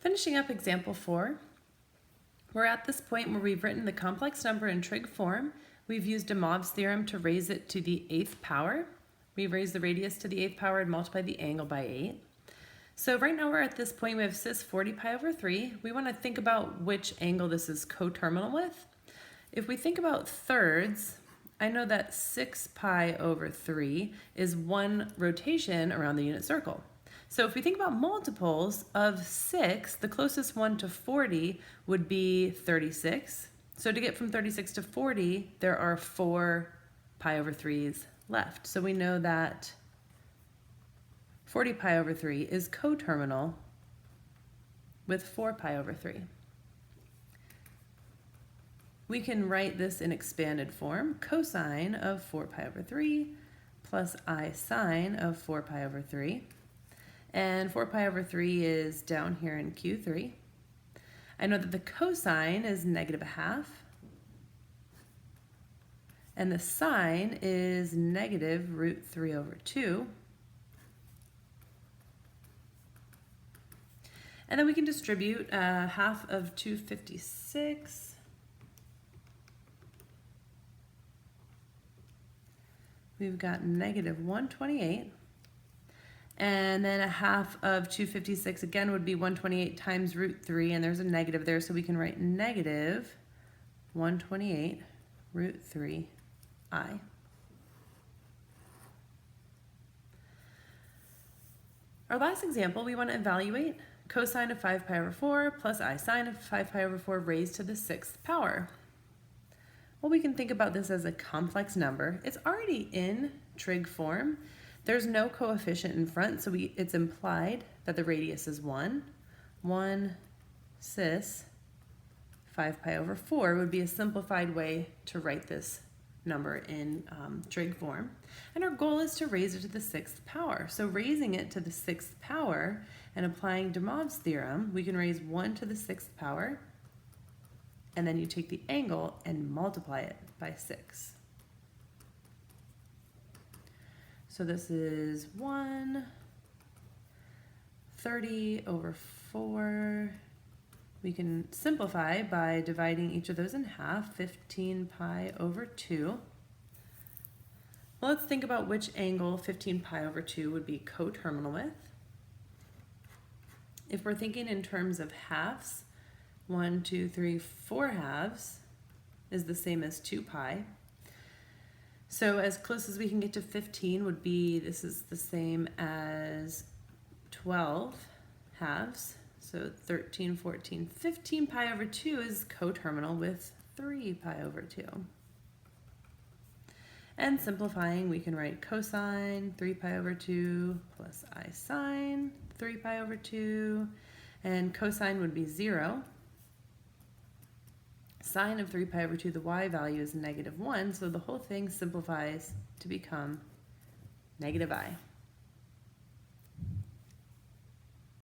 Finishing up example 4, we're at this point where we've written the complex number in trig form. We've used de Moivre's theorem to raise it to the 8th power. We've raised the radius to the 8th power and multiplied the angle by 8. So right now we're at this point, we have cis 40 pi over 3. We want to think about which angle this is coterminal with. If we think about thirds, I know that 6 pi over 3 is one rotation around the unit circle. So if we think about multiples of 6, the closest one to 40 would be 36. So to get from 36 to 40, there are 4 pi over 3's left. So we know that 40 pi over 3 is coterminal with 4 pi over 3. We can write this in expanded form. Cosine of 4 pi over 3 plus I sine of 4 pi over 3. And 4 pi over 3 is down here in Q3. I know that the cosine is -1/2. And the sine is -√3 over 2. And then we can distribute half of 256. We've got -128. And then a half of 256 again would be 128 times √3, and there's a negative there, so we can write -128 √3i. Our last example, we want to evaluate cosine of 5 pi over 4 plus I sine of 5 pi over 4 raised to the 6th power. Well, we can think about this as a complex number. It's already in trig form. There's no coefficient in front, so it's implied that the radius is 1. 1 cis 5 pi over 4 would be a simplified way to write this number in trig form. And our goal is to raise it to the 6th power. So raising it to the 6th power and applying de Moivre's theorem, we can raise 1 to the 6th power, and then you take the angle and multiply it by 6. So this is 1/30 over 4. We can simplify by dividing each of those in half, 15 pi over 2. Well, let's think about which angle 15 pi over 2 would be coterminal with. If we're thinking in terms of halves, 1, 2, 3, 4 halves is the same as 2 pi. So as close as we can get to 15 would be, this is the same as 12 halves. So 13, 14, 15 pi over 2 is coterminal with 3 pi over 2. And simplifying, we can write cosine 3 pi over 2 plus I sine 3 pi over 2. And cosine would be 0. Sine of 3 pi over 2, the y value is -1, so the whole thing simplifies to become -i.